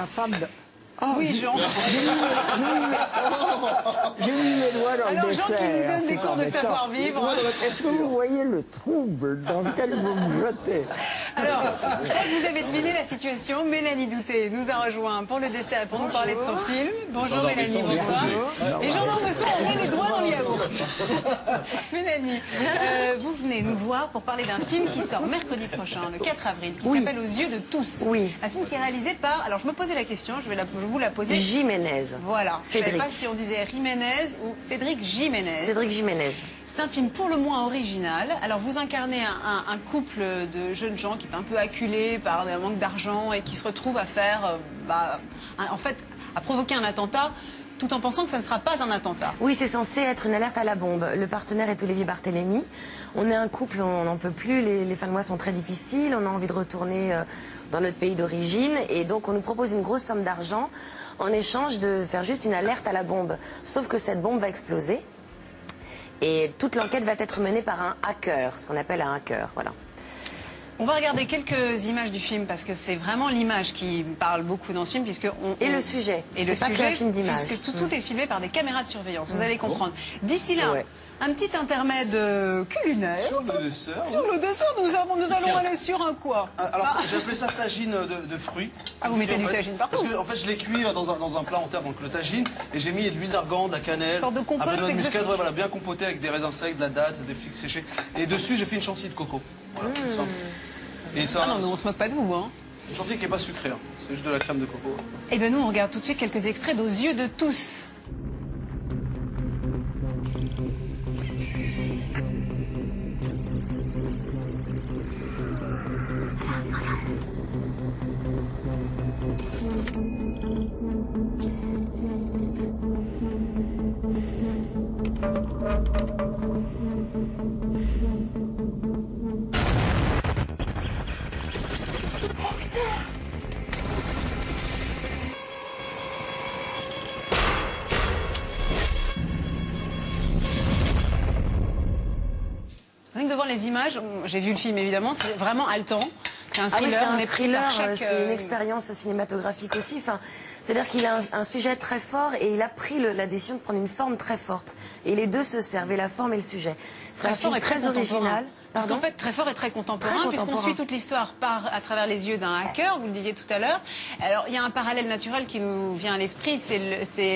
la femme de... Oui, Jean. J'ai mis mes doigts dans Alors, le Jean qui nous dessert. donne des cours de savoir-vivre. Est-ce que vous voyez le trouble dans lequel vous me jetez? Alors, je crois que vous avez deviné la situation. Mélanie Douté nous a rejoint pour le dessert et pour nous parler de son film. Bonjour Mélanie, bonsoir. Et Jean d'Ormesson a mis les doigts dans le yaourt. Mélanie, vous venez nous voir pour parler d'un film qui sort mercredi prochain, le 4 avril, qui s'appelle Aux yeux de tous. Oui. Un film qui est réalisé par... Alors, je me posais la question, je vais vous la poser. Jiménez. Voilà. Je ne savais Cédric. pas si on disait Jiménez ou Cédric Jiménez. Cédric Jiménez. C'est un film pour le moins original. Alors vous incarnez un couple de jeunes gens qui est un peu acculé par un manque d'argent et qui se retrouvent à faire, en fait, à provoquer un attentat tout en pensant que ce ne sera pas un attentat. Oui, c'est censé être une alerte à la bombe. Le partenaire est Olivier Barthélémy. On est un couple, on n'en peut plus, les fins de mois sont très difficiles, on a envie de retourner dans notre pays d'origine et donc on nous propose une grosse somme d'argent en échange de faire juste une alerte à la bombe. Sauf que cette bombe va exploser et toute l'enquête va être menée par un hacker, ce qu'on appelle un hacker, voilà. On va regarder quelques images du film parce que c'est vraiment l'image qui parle beaucoup dans ce film puisque Et le sujet. Et le C'est pas sujet, qu'un film d'image. puisque tout est filmé par des caméras de surveillance. Vous allez comprendre. D'ici là, un petit intermède culinaire. Sur le dessert. Sur le dessert, nous allons aller sur un quoi? Alors j'ai appelé ça tagine de fruits. Ah, vous mettez du tagine partout? Parce que en fait je l'ai cuit dans un plat en terre, donc le tagine, et j'ai mis de l'huile d'argan, de la cannelle, Une sorte de compote un peu de noix de muscade, exotique. ouais, voilà, bien compoté avec des raisins secs, de la date, des figues séchées. Et dessus j'ai fait une chantilly de coco. Voilà, tout ça. Et ça, Ah non, mais on se moque pas de vous, hein. une chantilly qui n'est pas sucrée, hein. C'est juste de la crème de coco. Eh bien nous, on regarde tout de suite quelques extraits d'Aux yeux de tous. Rien que de voir les images, j'ai vu le film évidemment, c'est vraiment haletant. C'est un Ah oui, thriller, c'est on un est pris par thriller, chaque... c'est une expérience cinématographique aussi. Enfin, c'est-à-dire qu'il a un sujet très fort et il a pris la décision de prendre une forme très forte. Et les deux se servent, et la forme et le sujet. C'est un film très original. Parce qu'en Pardon. fait, très fort et très contemporain, puisqu'on suit toute l'histoire à travers les yeux d'un hacker, vous le disiez tout à l'heure. Alors, il y a un parallèle naturel qui nous vient à l'esprit, c'est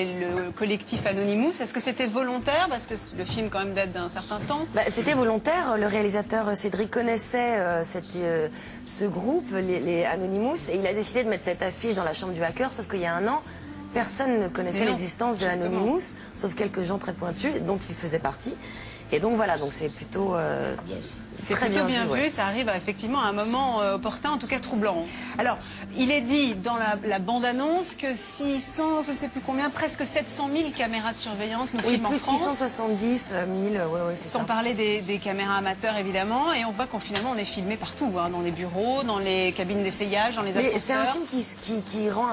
le collectif Anonymous. Est-ce que c'était volontaire? Parce que le film, quand même, date d'un certain temps. C'était volontaire. Le réalisateur Cédric connaissait ce groupe, les Anonymous, et il a décidé de mettre cette affiche dans la chambre du hacker, sauf qu'il y a un an, personne ne connaissait l'existence de Anonymous, sauf quelques gens très pointus, dont il faisait partie. Et donc voilà, donc c'est plutôt c'est très plutôt bien vu, ouais. ça arrive effectivement à un moment opportun, en tout cas troublant. Alors, il est dit dans la bande-annonce que 600, je ne sais plus combien, presque 700 000 caméras de surveillance nous filment en plus de France. 670 000, c'est Sans ça. parler des caméras amateurs évidemment, et on voit finalement on est filmé partout, hein, dans les bureaux, dans les cabines d'essayage, dans les Mais c'est un ascenseurs. film qui rend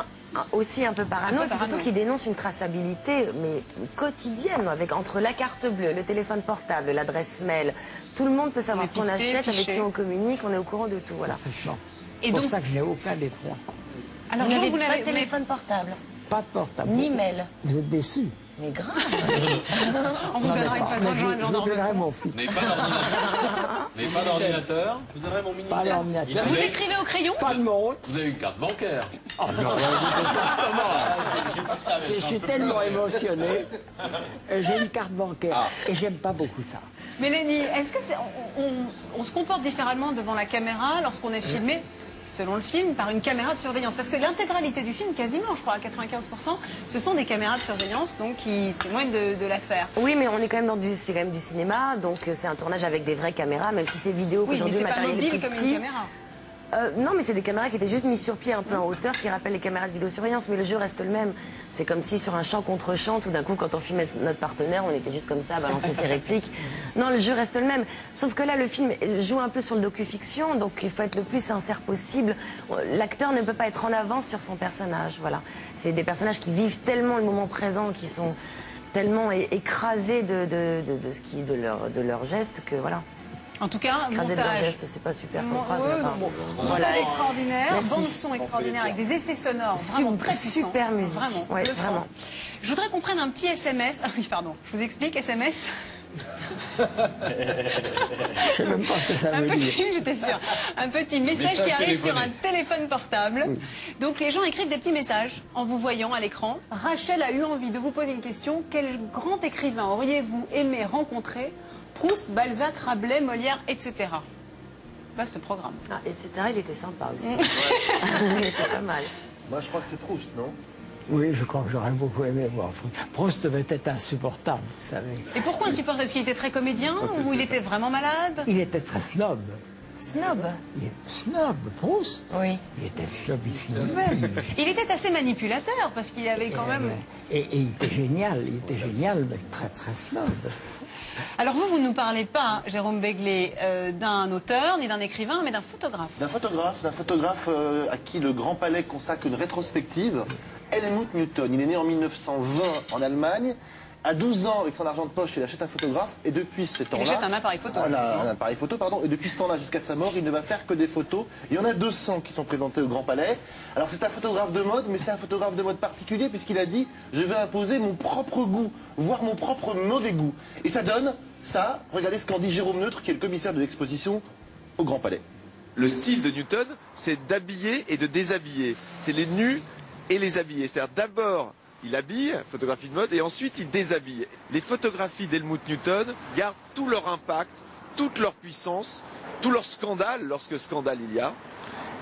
aussi un peu parano, et surtout qui dénonce une traçabilité mais quotidienne, avec entre la carte bleue, le téléphone portable, l'adresse mail, tout le monde peut savoir ce qu'on achète, avec qui on communique, on est au courant de tout, voilà. C'est pour ça que je n'ai aucun des trois. Alors, vous Jean, n'avez vous pas n'avez de téléphone portable, Pas de portable. ni mail. Vous êtes déçus. Mais grave. on vous donnera une façon de joindre Jean Je vous donnerai d'Ormesson. mon fixe. N'ayez pas d'ordinateur. Je vous donnerai mon mini. Pas l'ordinateur. Vous écrivez au crayon? Pas de montre. Vous avez une carte bancaire. Oh non, je suis tellement émotionné. J'ai une carte bancaire et j'aime pas beaucoup ça. Mélanie, est-ce que on se comporte différemment devant la caméra lorsqu'on est filmé, selon le film, par une caméra de surveillance? Parce que l'intégralité du film, quasiment, je crois, à 95%, ce sont des caméras de surveillance donc, qui témoignent de l'affaire. Oui, mais on est quand même c'est quand même du cinéma, donc c'est un tournage avec des vraies caméras, même si c'est vidéo, Oui, mais qu'aujourd'hui c'est le pas matériel est mobile plus comme petit. une caméra. Non, mais c'est des caméras qui étaient juste mises sur pied un peu en hauteur, qui rappellent les caméras de vidéosurveillance, mais le jeu reste le même. C'est comme si sur un champ contre champ, tout d'un coup, quand on filmait notre partenaire, on était juste comme ça, à balancer ses répliques. Non, le jeu reste le même. Sauf que là, le film joue un peu sur le docu-fiction, donc il faut être le plus sincère possible. L'acteur ne peut pas être en avance sur son personnage, voilà. C'est des personnages qui vivent tellement le moment présent, qui sont tellement écrasés de leur geste que voilà. En tout cas, Écraser de leur montage. geste, c'est pas super comme phrase. mais enfin, Montage extraordinaire, Merci. bande-son extraordinaire avec des effets sonores vraiment très puissants. Super musique. Vraiment, Ouais, bluffant. vraiment. Je voudrais qu'on prenne un petit SMS. Ah oui, pardon. Je vous explique, SMS. Je sais même pas ce que ça Un veut petit, dire. j'étais sûre. Un petit message qui arrive sur un téléphone portable. Donc les gens écrivent des petits messages en vous voyant à l'écran. Rachel a eu envie de vous poser une question. Quel grand écrivain auriez-vous aimé rencontrer? Proust, Balzac, Rabelais, Molière, etc. Pas ce programme. Ah, etc. Il était sympa aussi. Il était pas mal. Moi, je crois que c'est Proust, non? Oui, je crois que j'aurais beaucoup aimé voir Proust. Proust devait être insupportable, vous savez. Et pourquoi insupportable? Parce qu'il était très comédien ou il était vraiment malade? Il était très snob. Snob. Il est snob, Proust. Oui. Il était snobissime lui-même. Il était assez manipulateur parce qu'il avait quand même... Et il était génial, mais très très snob. Alors vous ne nous parlez pas, Jérôme Begley, d'un auteur ni d'un écrivain, mais d'un photographe. D'un photographe à qui le Grand Palais consacre une rétrospective, Helmut Newton. Il est né en 1920 en Allemagne. À 12 ans, avec son argent de poche, il achète un photographe et depuis ce temps-là... Il achète un appareil photo. Un appareil photo, pardon. Et depuis ce temps-là jusqu'à sa mort, il ne va faire que des photos. Il y en a 200 qui sont présentés au Grand Palais. Alors c'est un photographe de mode, mais c'est un photographe de mode particulier puisqu'il a dit « Je vais imposer mon propre goût, voire mon propre mauvais goût ». Et ça donne ça. Regardez ce qu'en dit Jérôme Neutre, qui est le commissaire de l'exposition au Grand Palais. Le style de Newton, c'est d'habiller et de déshabiller. C'est les nus et les habillés. C'est-à-dire d'abord, il habille, photographie de mode, et ensuite il déshabille. Les photographies d'Helmut Newton gardent tout leur impact, toute leur puissance, tout leur scandale, lorsque scandale il y a.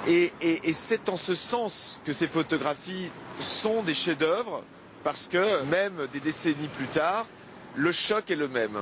Et c'est en ce sens que ces photographies sont des chefs-d'œuvre, parce que même des décennies plus tard, le choc est le même.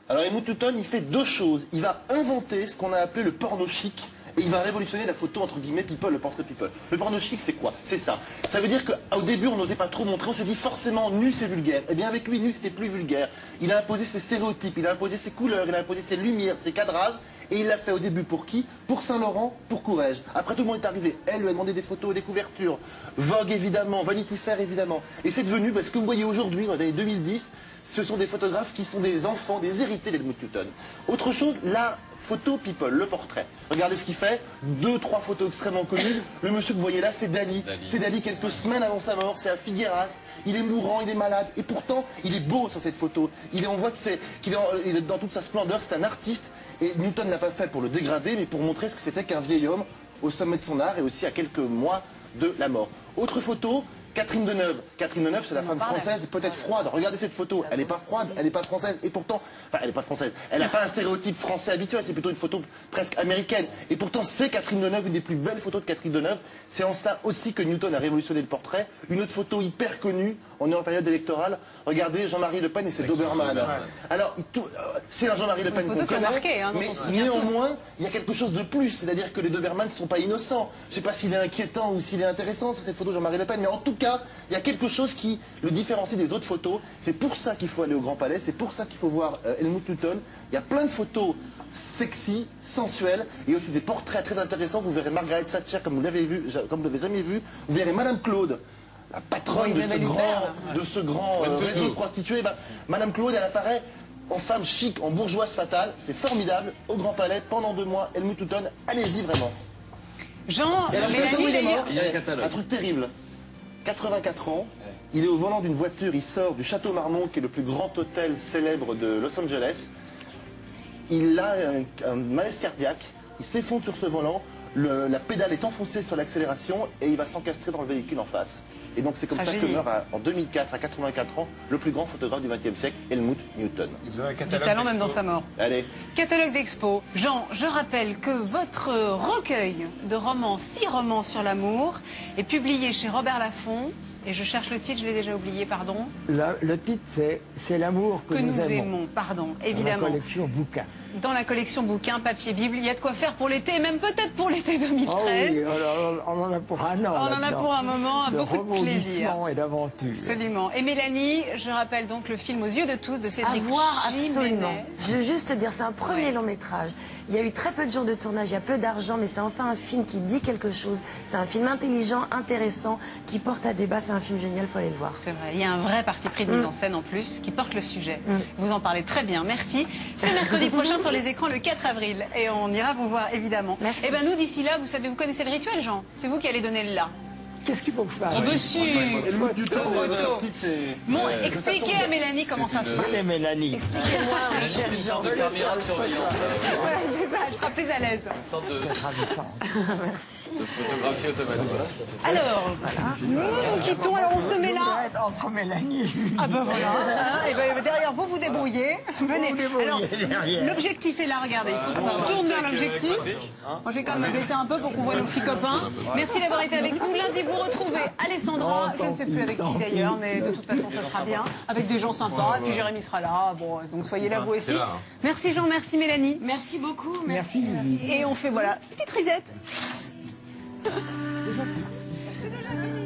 Alors Helmut Newton, il fait deux choses. Il va inventer ce qu'on a appelé le porno chic. Et il va révolutionner la photo, entre guillemets, people, le portrait people. Le porno chic, c'est quoi? C'est ça. Ça veut dire qu'au début, on n'osait pas trop montrer. On s'est dit forcément, nu, c'est vulgaire. Eh bien, avec lui, nu, c'était plus vulgaire. Il a imposé ses stéréotypes, il a imposé ses couleurs, il a imposé ses lumières, ses cadrages. Et il l'a fait au début pour qui? Pour Saint-Laurent, pour Courrèges. Après, tout le monde est arrivé. Elle lui a demandé des photos et des couvertures. Vogue, évidemment. Vanity Fair, évidemment. Et c'est devenu, parce que vous voyez aujourd'hui, dans les années 2010, ce sont des photographes qui sont des enfants, des hérités d'Helmut Newton. Autre chose, la photo people, le portrait. Regardez ce qu'il fait. 2-3 photos extrêmement connues. Le monsieur que vous voyez là, c'est Dali. C'est Dali quelques semaines avant sa mort. C'est à Figueras. Il est mourant, il est malade. Et pourtant, il est beau sur cette photo. On voit qu'il est dans toute sa splendeur. C'est un artiste. Et Newton n'a pas fait pour le dégrader, mais pour montrer ce que c'était qu'un vieil homme au sommet de son art et aussi à quelques mois de la mort. Autre photo, Catherine Deneuve. Catherine Deneuve, c'est la femme française, peut-être froide. Regardez cette photo. Elle n'est pas froide, elle n'est pas française. Et pourtant, enfin, elle n'est pas française. Elle n'a pas un stéréotype français habituel. C'est plutôt une photo presque américaine. Et pourtant, c'est Catherine Deneuve, une des plus belles photos de Catherine Deneuve. C'est en cela aussi que Newton a révolutionné le portrait. Une autre photo hyper connue. On est en période électorale. Regardez Jean-Marie Le Pen et c'est Doberman. Alors, c'est un Jean-Marie Le Pen qu'on connaît. Marqué, hein, Mais néanmoins, il y a quelque chose de plus. C'est-à-dire que les Doberman ne sont pas innocents. Je ne sais pas s'il est inquiétant ou s'il est intéressant sur cette photo de Jean-Marie Le Pen. Mais en tout cas, il y a quelque chose qui le différencie des autres photos. C'est pour ça qu'il faut aller au Grand Palais. C'est pour ça qu'il faut voir Helmut Newton. Il y a plein de photos sexy, sensuelles. Et aussi des portraits très intéressants. Vous verrez Margaret Thatcher comme vous l'avez vu, comme vous l'avez jamais vu. Vous verrez Madame Claude, la patronne de ce grand réseau de prostituées. Madame Claude, elle apparaît en femme chic, en bourgeoise fatale. C'est formidable. Au Grand Palais, pendant 2 mois, Helmut Newton. Allez-y vraiment. Jean, Et alors, vous savez où il est mort? Il y a un catalogue. Un truc terrible. 84 ans, il est au volant d'une voiture, il sort du Château Marmont, qui est le plus grand hôtel célèbre de Los Angeles. Il a un malaise cardiaque, il s'effondre sur ce volant, la pédale est enfoncée sur l'accélération et il va s'encastrer dans le véhicule en face. Et donc c'est comme ça que meurt en 2004, à 84 ans, le plus grand photographe du XXe siècle, Helmut Newton. Vous avez un du catalogue talent même d'expo. dans sa mort. Allez. Catalogue d'expo. Jean, je rappelle que votre recueil de romans, 6 romans sur l'amour, est publié chez Robert Laffont. Et je cherche le titre, je l'ai déjà oublié, pardon. Le titre, c'est l'amour que nous aimons. Pardon, Dans évidemment. la collection bouquin. Dans la collection bouquin, papier, bible, il y a de quoi faire pour l'été, même peut-être pour l'été 2013. Oh oui, on en a pour un an. On en a pour un moment, beaucoup de plaisir. rebondissements et d'aventures. Absolument. Et Mélanie, je rappelle donc le film Aux yeux de tous de À Cédric voir absolument. Jiménez. Je veux juste te dire, c'est un premier long métrage Il y a eu très peu de jours de tournage, il y a peu d'argent, mais c'est enfin un film qui dit quelque chose. C'est un film intelligent, intéressant, qui porte à débat. C'est un film génial, il faut aller le voir. C'est vrai, il y a un vrai parti pris de mise en scène en plus qui porte le sujet. Vous en parlez très bien, merci. C'est mercredi prochain sur les écrans le 4 avril et on ira vous voir évidemment. Merci. Et ben nous d'ici là, vous connaissez le rituel, Jean. C'est vous qui allez donner le là. Qu'est-ce qu'il faut que je fasse? Oh monsieur. Et le mood Newton, c'est... Bon, expliquez à Mélanie comment ça se passe. Allez, Mélanie. Expliquez-moi, Mélanie, c'est une sorte de caméra de surveillance. ouais, c'est ça, elle sera plus à l'aise. Une sorte de Ravissant. photographie automatique. Alors, nous quittons, alors on se met là. Entre Mélanie et Julie. Ah ben voilà, hein, et ben derrière vous vous débrouillez. Venez. vous débrouillez Alors, derrière. l'objectif est là, regardez. On se tourne vers l'objectif. Moi j'ai quand même baissé un peu pour qu'on voit nos petits copains. Merci d'avoir été avec nous. Lundi vous retrouvez Alessandra, je ne sais plus avec qui d'ailleurs, mais de toute façon ça sera bien. Avec des gens sympas, et puis Jérémy sera là. Bon, donc soyez là vous aussi. Merci Jean, merci Mélanie. Merci beaucoup. Merci, Julie. Et on fait voilà, petite risette. Déjà fait.